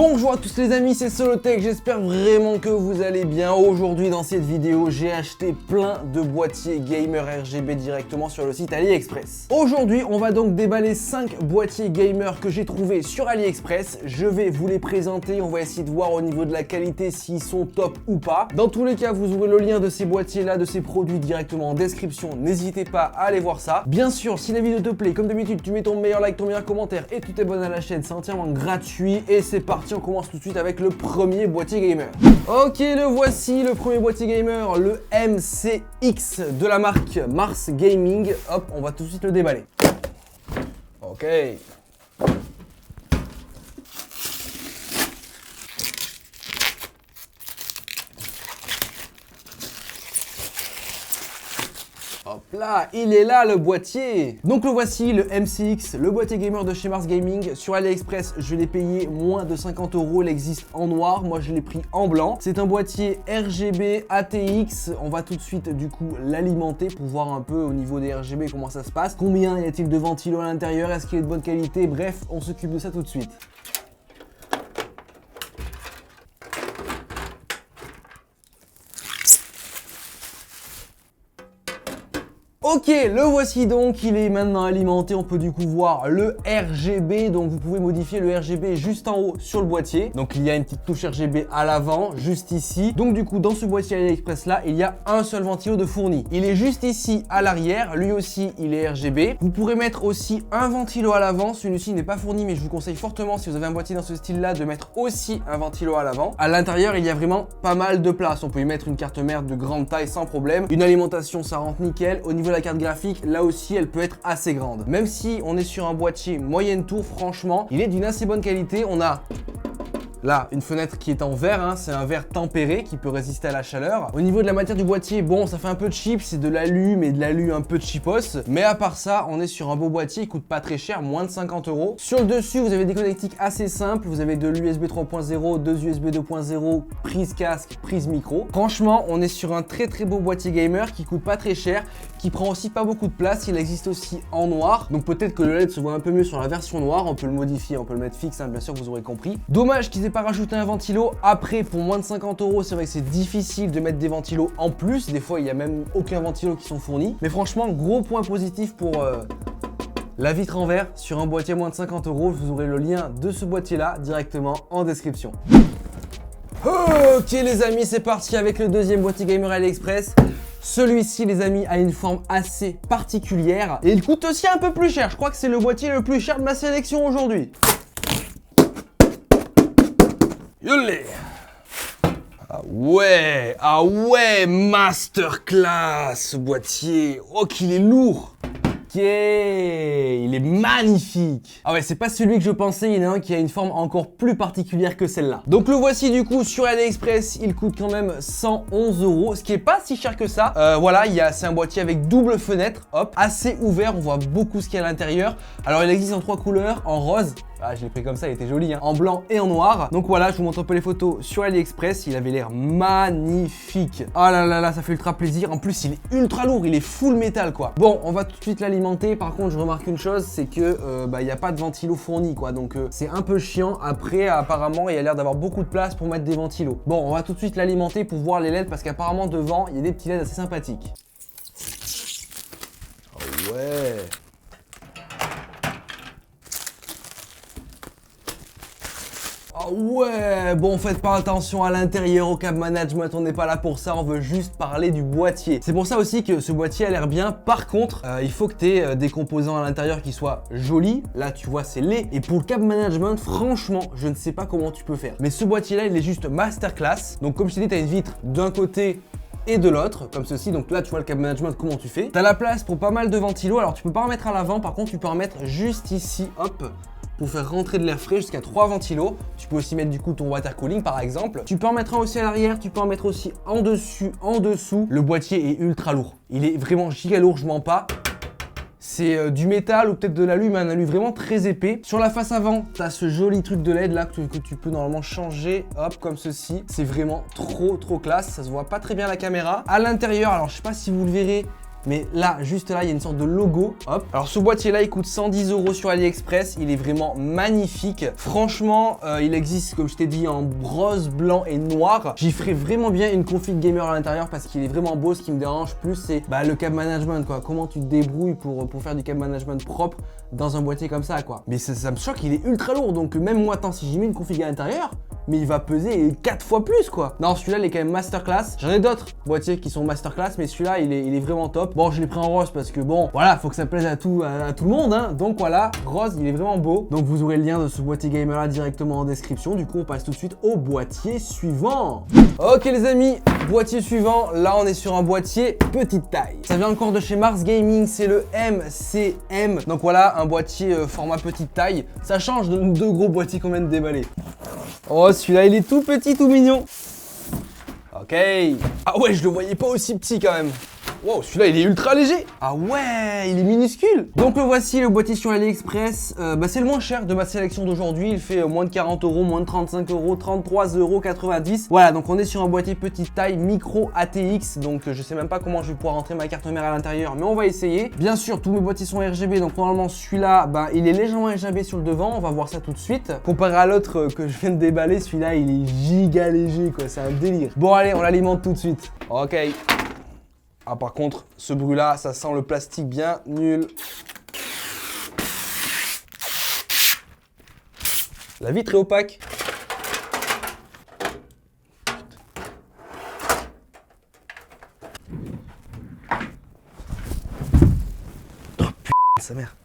Bonjour à tous les amis, c'est Solotech, j'espère vraiment que vous allez bien. Aujourd'hui dans cette vidéo, j'ai acheté plein de boîtiers gamer RGB directement sur le site AliExpress. Aujourd'hui, on va donc déballer 5 boîtiers gamer que j'ai trouvés sur AliExpress. Je vais vous les présenter, on va essayer de voir au niveau de la qualité s'ils sont top ou pas. Dans tous les cas, vous aurez le lien de ces boîtiers là, de ces produits directement en description, n'hésitez pas à aller voir ça. Bien sûr, si la vidéo te plaît, comme d'habitude, tu mets ton meilleur like, ton meilleur commentaire et tu t'abonnes à la chaîne, c'est entièrement gratuit et c'est parti. On commence tout de suite avec le premier boîtier gamer. Ok, le voici, le premier boîtier gamer, le MCX de la marque Mars Gaming. Hop, on va tout de suite le déballer. Ok. Hop là, il est là le boîtier. Donc le voici, le MCX, le boîtier gamer de chez Mars Gaming. Sur AliExpress, je l'ai payé moins de 50 €. Il existe en noir, moi je l'ai pris en blanc. C'est un boîtier RGB ATX. On va tout de suite du coup l'alimenter pour voir un peu au niveau des RGB comment ça se passe. Combien y a-t-il de ventilos à l'intérieur? Est-ce qu'il est de bonne qualité? Bref, on s'occupe de ça tout de suite. Ok, le voici donc, il est maintenant alimenté, on peut du coup voir le RGB, donc vous pouvez modifier le RGB juste en haut sur le boîtier. Donc il y a une petite touche RGB à l'avant, juste ici. Donc du coup, dans ce boîtier AliExpress là, il y a un seul ventilo de fourni. Il est juste ici à l'arrière, lui aussi il est RGB. Vous pourrez mettre aussi un ventilo à l'avant, celui-ci n'est pas fourni, mais je vous conseille fortement, si vous avez un boîtier dans ce style là, de mettre aussi un ventilo à l'avant. À l'intérieur, il y a vraiment pas mal de place, on peut y mettre une carte mère de grande taille sans problème. Une alimentation, ça rentre nickel. Au niveau de la carte graphique, là aussi elle peut être assez grande. Même si on est sur un boîtier moyenne tour, franchement, il est d'une assez bonne qualité. On a là, une fenêtre qui est en verre, hein, c'est un verre tempéré qui peut résister à la chaleur. Au niveau de la matière du boîtier, bon, ça fait un peu cheap, c'est de l'alu, mais de l'alu un peu cheapos. Mais à part ça, on est sur un beau boîtier, il coûte pas très cher, moins de 50 €. Sur le dessus, vous avez des connectiques assez simples, vous avez de l'USB 3.0, deux USB 2.0, prise casque, prise micro. Franchement, on est sur un très beau boîtier gamer qui coûte pas très cher, qui prend aussi pas beaucoup de place. Il existe aussi en noir, donc peut-être que le LED se voit un peu mieux sur la version noire. On peut le modifier, on peut le mettre fixe, hein, bien sûr, vous aurez compris. Dommage qu'ils aient pas rajouté un ventilo. Après, pour moins de 50 €, c'est vrai que c'est difficile de mettre des ventilos en plus. Des fois, il y a même aucun ventilo qui sont fournis. Mais franchement, gros point positif pour la vitre en verre sur un boîtier moins de 50 €. Vous aurez le lien de ce boîtier-là directement en description. Ok les amis, c'est parti avec le deuxième boîtier gamer AliExpress. Celui-ci les amis a une forme assez particulière et il coûte aussi un peu plus cher. Je crois que c'est le boîtier le plus cher de ma sélection aujourd'hui. Yolé. Ah ouais, masterclass ce boîtier. Oh qu'il est lourd. Ok, il est magnifique. Ah ouais, c'est pas celui que je pensais, il y en a un qui a une forme encore plus particulière que celle-là. Donc le voici du coup sur AliExpress, il coûte quand même 111 €, ce qui est pas si cher que ça. Voilà, c'est un boîtier avec double fenêtre, hop, assez ouvert, on voit beaucoup ce qu'il y a à l'intérieur. Alors il existe en 3 couleurs, en rose. Ah, je l'ai pris comme ça, il était joli, hein. En blanc et en noir. Donc voilà, je vous montre un peu les photos sur AliExpress. Il avait l'air magnifique. Ah là là là, ça fait ultra plaisir. En plus, il est ultra lourd, il est full métal quoi. Bon, on va tout de suite l'alimenter. Par contre, je remarque une chose, c'est que il n'y a pas de ventilo fourni quoi. Donc c'est un peu chiant. Après, apparemment, il y a l'air d'avoir beaucoup de place pour mettre des ventilos. Bon, on va tout de suite l'alimenter pour voir les LED parce qu'apparemment devant, il y a des petits LED assez sympathiques. Oh ouais. Ah ouais, bon faites pas attention à l'intérieur, au câble management, on n'est pas là pour ça, on veut juste parler du boîtier. C'est pour ça aussi que ce boîtier a l'air bien. Par contre, il faut que tu aies des composants à l'intérieur qui soient jolis. Là tu vois c'est laid. Et pour le câble management, franchement, je ne sais pas comment tu peux faire. Mais ce boîtier là, il est juste masterclass. Donc comme je t'ai dit, tu as une vitre d'un côté et de l'autre, comme ceci. Donc là tu vois le câble management, comment tu fais. Tu as la place pour pas mal de ventilos. Alors tu peux pas en mettre à l'avant, par contre tu peux en mettre juste ici, hop, pour faire rentrer de l'air frais, jusqu'à 3 ventilos. Tu peux aussi mettre du coup ton water cooling par exemple. Tu peux en mettre un aussi à l'arrière, tu peux en mettre aussi en dessus, en dessous. Le boîtier est ultra lourd. Il est vraiment giga lourd, je mens pas. C'est du métal ou peut-être de l'alu, mais un alu vraiment très épais. Sur la face avant, tu as ce joli truc de LED là que tu peux normalement changer, hop, comme ceci. C'est vraiment trop classe, ça se voit pas très bien à la caméra. À l'intérieur, alors je sais pas si vous le verrez, mais là, juste là, il y a une sorte de logo. Hop. Alors ce boîtier-là, il coûte 110 € sur AliExpress. Il est vraiment magnifique. Franchement, il existe, comme je t'ai dit, en rose, blanc et noir. J'y ferai vraiment bien une config gamer à l'intérieur parce qu'il est vraiment beau. Ce qui me dérange plus, c'est le câble management, quoi. Comment tu te débrouilles pour faire du câble management propre dans un boîtier comme ça, quoi. Mais ça me choque, il est ultra lourd. Donc même moi, attends, si j'y mets une config à l'intérieur, mais il va peser 4 fois plus, quoi. Non, celui-là, il est quand même masterclass. J'en ai d'autres boîtiers qui sont masterclass, mais celui-là, il est vraiment top. Bon, je l'ai pris en rose parce que bon, voilà, faut que ça plaise à tout le monde, hein. Donc voilà, rose, il est vraiment beau. Donc vous aurez le lien de ce boîtier gamer là directement en description. Du coup, on passe tout de suite au boîtier suivant. Ok les amis, boîtier suivant. Là, on est sur un boîtier petite taille. Ça vient encore de chez Mars Gaming, c'est le MCM. Donc voilà, un boîtier format petite taille. Ça change de deux gros boîtiers qu'on vient de déballer. Oh, celui-là, il est tout petit, tout mignon. Ok. Ah ouais, je le voyais pas aussi petit quand même. Wow, celui-là, il est ultra léger. Ah ouais, il est minuscule. Donc le voici, le boîtier sur AliExpress. C'est le moins cher de ma sélection d'aujourd'hui. Il fait moins de 40 €, moins de 35 €, 33,90 €. Voilà, donc on est sur un boîtier petite taille micro ATX. Donc je sais même pas comment je vais pouvoir rentrer ma carte mère à l'intérieur, mais on va essayer. Bien sûr, tous mes boîtiers sont RGB. Donc normalement, celui-là, il est légèrement RGB sur le devant. On va voir ça tout de suite. Comparé à l'autre que je viens de déballer, celui-là, il est giga léger, quoi. C'est un délire. Bon, allez, on l'alimente tout de suite. Ok. Ah par contre, ce bruit là, ça sent le plastique bien nul. La vitre est opaque. Oh putain, sa mère.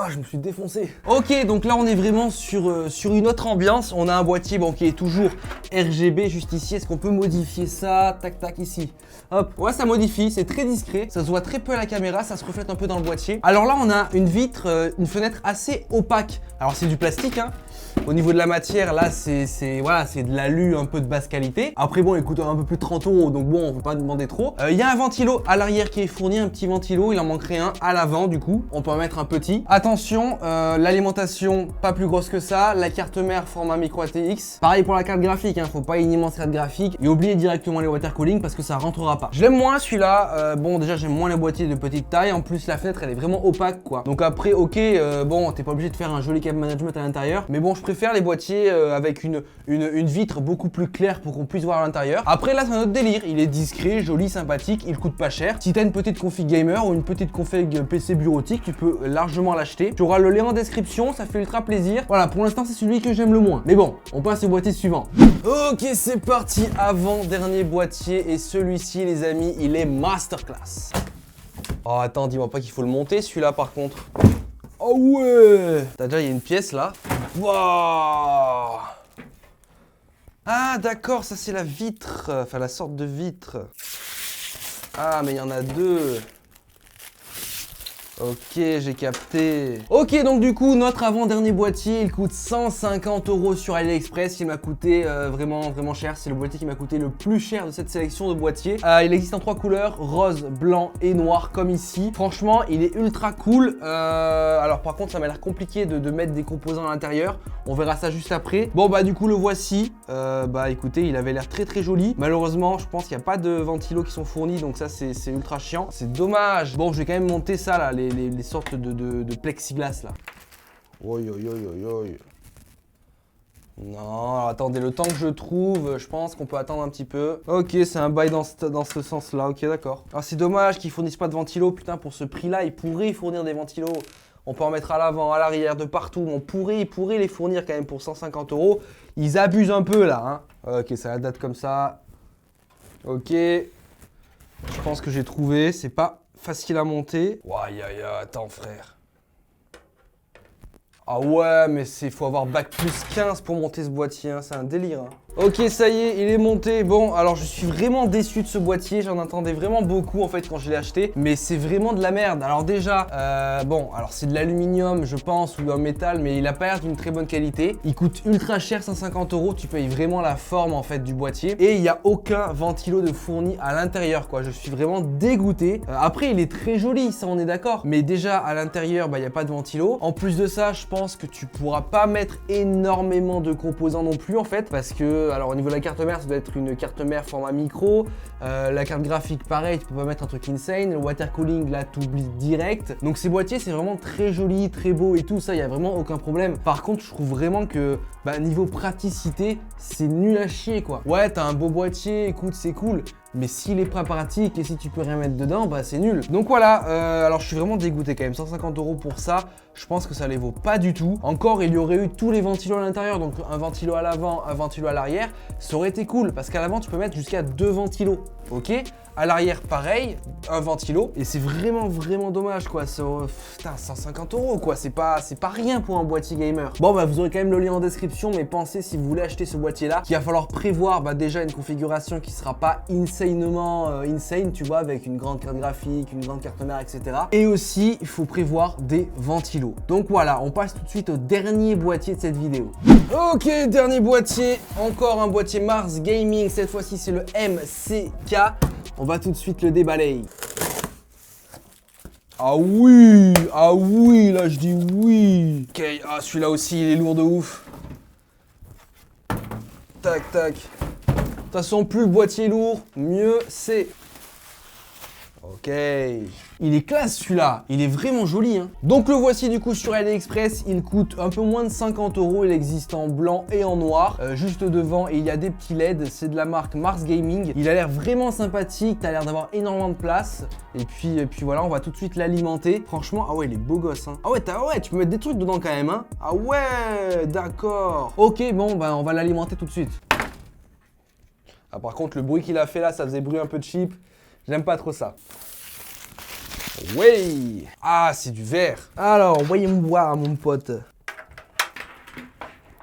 Oh, je me suis défoncé. Ok, donc là on est vraiment sur une autre ambiance. On a un boîtier qui est toujours RGB juste ici. Est-ce qu'on peut modifier ça? Tac tac ici. Hop, ouais ça modifie, c'est très discret. Ça se voit très peu à la caméra, ça se reflète un peu dans le boîtier. Alors là on a une vitre, une fenêtre assez opaque. Alors c'est du plastique, hein. Au niveau de la matière, là, c'est de l'alu un peu de basse qualité. Après, bon, il coûte un peu plus de 30 €, donc bon, on peut pas demander trop. Il y a un ventilo à l'arrière qui est fourni, un petit ventilo. Il en manquerait un à l'avant, du coup. On peut en mettre un petit. Attention, l'alimentation, pas plus grosse que ça. La carte mère, format micro ATX. Pareil pour la carte graphique, hein. Faut pas une immense carte graphique. Et oubliez directement les water cooling parce que ça rentrera pas. Je l'aime moins celui-là. Bon, déjà, j'aime moins les boîtiers de petite taille. En plus, la fenêtre, elle est vraiment opaque, quoi. Donc après, ok, bon, t'es pas obligé de faire un joli câble management à l'intérieur. Mais bon, je préfère les boîtiers avec une vitre beaucoup plus claire pour qu'on puisse voir à l'intérieur. Après là c'est un autre délire, il est discret, joli, sympathique, il coûte pas cher. Si t'as une petite config gamer ou une petite config PC bureautique, tu peux largement l'acheter. Tu auras le lien en description, ça fait ultra plaisir. Voilà, pour l'instant c'est celui que j'aime le moins. Mais bon, on passe au boîtier suivant. Ok, c'est parti, avant-dernier boîtier et celui-ci les amis, il est masterclass. Oh attends, dis-moi pas qu'il faut le monter celui-là par contre. Oh ouais! T'as déjà, il y a une pièce là. Wow! Ah d'accord, ça c'est la vitre. Enfin la sorte de vitre. Ah mais il y en a deux. Ok, j'ai capté. Ok, donc du coup, notre avant-dernier boîtier, il coûte 150 € sur AliExpress. Il m'a coûté vraiment cher. C'est le boîtier qui m'a coûté le plus cher de cette sélection de boîtiers. Il existe en 3 couleurs, rose, blanc et noir, comme ici. Franchement, il est ultra cool. Alors par contre, ça m'a l'air compliqué de mettre des composants à l'intérieur. On verra ça juste après. Bon, du coup, le voici. Écoutez, il avait l'air très joli. Malheureusement, je pense qu'il n'y a pas de ventilos qui sont fournis. Donc ça, c'est ultra chiant. C'est dommage. Bon, je vais quand même monter ça, là, les sortes de plexiglas là. Oi. Non, alors attendez, le temps que je trouve, je pense qu'on peut attendre un petit peu. Ok, c'est un bail dans ce sens-là, ok d'accord. Alors c'est dommage qu'ils fournissent pas de ventilo, putain, pour ce prix-là, ils pourraient fournir des ventilos. On peut en mettre à l'avant, à l'arrière, de partout. Ils pourraient les fournir quand même pour 150 €. Ils abusent un peu là, hein. Ok, ça date comme ça. Ok. Je pense que j'ai trouvé, c'est pas facile à monter. Aïe, attends frère. Ah ouais, mais faut avoir bac plus 15 pour monter ce boîtier, hein. C'est un délire, hein. Ok, ça y est, il est monté. Bon, alors je suis vraiment déçu de ce boîtier. J'en attendais vraiment beaucoup en fait quand je l'ai acheté. Mais c'est vraiment de la merde. Alors déjà, alors c'est de l'aluminium, je pense, ou un métal, mais il a pas l'air d'une très bonne qualité. Il coûte ultra cher, 150 €. Tu payes vraiment la forme en fait du boîtier. Et il n'y a aucun ventilo de fourni à l'intérieur, quoi. Je suis vraiment dégoûté. Après, il est très joli, ça on est d'accord. Mais déjà, à l'intérieur, il n'y a pas de ventilo. En plus de ça, je pense que tu pourras pas mettre énormément de composants non plus en fait. Parce que alors au niveau de la carte mère, ça doit être une carte mère format micro. La carte graphique, pareil, tu peux pas mettre un truc insane. Le water cooling, là, t'oublies direct. Donc ces boîtiers, c'est vraiment très joli, très beau et tout ça, il y a vraiment aucun problème. Par contre, je trouve vraiment que niveau praticité, c'est nul à chier quoi. Ouais, t'as un beau boîtier, écoute, c'est cool. Mais s'il est pas pratique et si tu peux rien mettre dedans, bah c'est nul. Donc voilà, alors je suis vraiment dégoûté quand même. 150 € pour ça, je pense que ça les vaut pas du tout. Encore, il y aurait eu tous les ventilos à l'intérieur, donc un ventilo à l'avant, un ventilo à l'arrière. Ça aurait été cool parce qu'à l'avant, tu peux mettre jusqu'à 2 ventilos. Ok, à l'arrière, pareil, un ventilo. Et c'est vraiment dommage quoi. Putain, 150 € quoi, c'est pas rien pour un boîtier gamer. Bon, bah vous aurez quand même le lien en description, mais pensez si vous voulez acheter ce boîtier-là, qu'il va falloir prévoir déjà une configuration qui sera pas insanement insane, tu vois, avec une grande carte graphique, une grande carte mère, etc. Et aussi, il faut prévoir des ventilos. Donc voilà, on passe tout de suite au dernier boîtier de cette vidéo. Ok, dernier boîtier, encore un boîtier Mars Gaming, cette fois-ci c'est le MCK. On va tout de suite le déballer. Ah oui, là je dis oui. Ok, ah celui-là aussi il est lourd de ouf. Tac, tac. De toute façon, plus le boîtier est lourd, mieux c'est. Ok. Il est classe celui-là, il est vraiment joli hein. Donc le voici du coup sur AliExpress, il coûte un peu moins de 50 €, il existe en blanc et en noir, juste devant et il y a des petits LED, c'est de la marque Mars Gaming. Il a l'air vraiment sympathique, t'as l'air d'avoir énormément de place et puis voilà, on va tout de suite l'alimenter. Franchement, ah ouais, il est beau gosse hein. Ah ouais, tu peux mettre des trucs dedans quand même hein. Ah ouais, d'accord. Ok, bon, bah on va l'alimenter tout de suite. Ah par contre, le bruit qu'il a fait là, ça faisait bruit un peu cheap. J'aime pas trop ça. Oui. Ah, c'est du verre. Alors, voyez-moi voir, mon pote.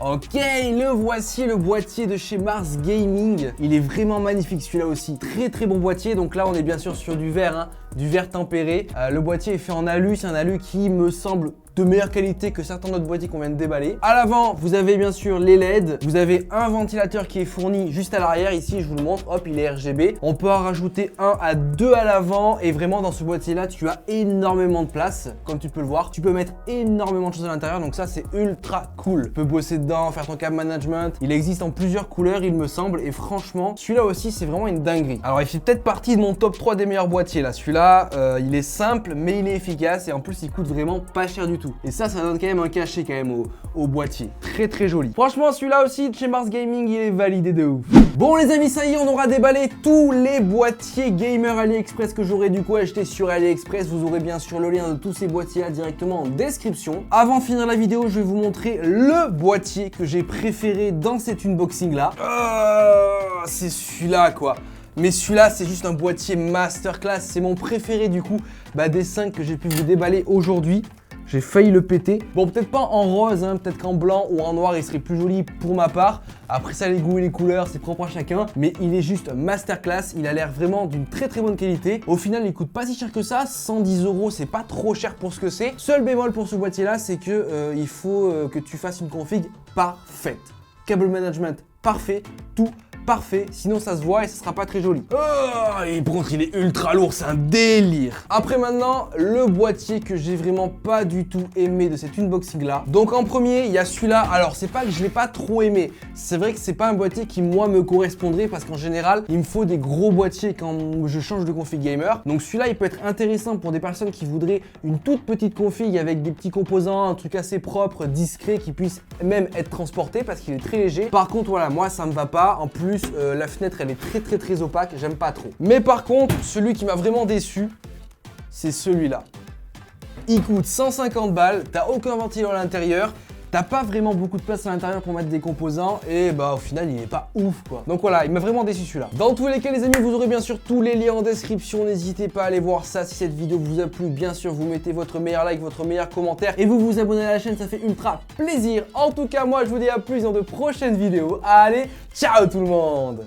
Ok, le voici, le boîtier de chez Mars Gaming. Il est vraiment magnifique celui-là aussi. Très bon boîtier. Donc là, on est bien sûr sur du verre, hein, du verre tempéré. Le boîtier est fait en alu. C'est un alu qui me semble de meilleure qualité que certains autres boîtiers qu'on vient de déballer. À l'avant, vous avez bien sûr les LED. Vous avez un ventilateur qui est fourni juste à l'arrière. Ici, je vous le montre. Hop, il est RGB. On peut en rajouter un à deux à l'avant. Et vraiment, dans ce boîtier-là, tu as énormément de place. Comme tu peux le voir, tu peux mettre énormément de choses à l'intérieur. Donc ça, c'est ultra cool. Tu peux bosser dedans, faire ton cab management. Il existe en plusieurs couleurs, il me semble. Et franchement, celui-là aussi, c'est vraiment une dinguerie. Alors, il fait peut-être partie de mon top 3 des meilleurs boîtiers. Là, celui-là, il est simple, mais il est efficace. Et en plus, il coûte vraiment pas cher du tout. Et ça donne quand même un cachet quand même au boîtier. Très joli. Franchement, celui-là aussi de chez Mars Gaming, il est validé de ouf. Bon les amis, ça y est, on aura déballé tous les boîtiers gamer AliExpress que j'aurais du coup acheté sur AliExpress. Vous aurez bien sûr le lien de tous ces boîtiers là directement en description. Avant de finir la vidéo, je vais vous montrer le boîtier que j'ai préféré dans cet unboxing là. C'est celui-là quoi. Mais celui-là, c'est juste un boîtier masterclass. C'est mon préféré du coup des 5 que j'ai pu vous déballer aujourd'hui. J'ai failli le péter. Bon, peut-être pas en rose, hein, peut-être qu'en blanc ou en noir, il serait plus joli pour ma part. Après ça, les goûts et les couleurs, c'est propre à chacun. Mais il est juste masterclass. Il a l'air vraiment d'une très bonne qualité. Au final, il coûte pas si cher que ça. 110 €, c'est pas trop cher pour ce que c'est. Seul bémol pour ce boîtier-là, c'est que il faut que tu fasses une config parfaite. Cable management parfait, tout parfait, sinon ça se voit et ça sera pas très joli. Oh, et par contre il est ultra lourd, c'est un délire. Après maintenant, le boîtier que j'ai vraiment pas du tout aimé de cet unboxing là. Donc en premier, il y a celui-là. Alors c'est pas que je l'ai pas trop aimé, c'est vrai que c'est pas un boîtier qui moi me correspondrait parce qu'en général, il me faut des gros boîtiers quand je change de config gamer. Donc celui-là, il peut être intéressant pour des personnes qui voudraient une toute petite config avec des petits composants, un truc assez propre, discret, qui puisse même être transporté parce qu'il est très léger. Par contre, voilà, moi ça me va pas. En plus, la fenêtre elle est très opaque, j'aime pas trop. Mais par contre, celui qui m'a vraiment déçu, c'est celui-là. Il coûte 150 balles, t'as aucun ventilo à l'intérieur, t'as pas vraiment beaucoup de place à l'intérieur pour mettre des composants et au final il est pas ouf quoi. Donc voilà, il m'a vraiment déçu celui-là. Dans tous les cas les amis, vous aurez bien sûr tous les liens en description, n'hésitez pas à aller voir ça. Si cette vidéo vous a plu, bien sûr vous mettez votre meilleur like, votre meilleur commentaire et vous vous abonnez à la chaîne, ça fait ultra plaisir. En tout cas moi je vous dis à plus dans de prochaines vidéos. Allez, ciao tout le monde.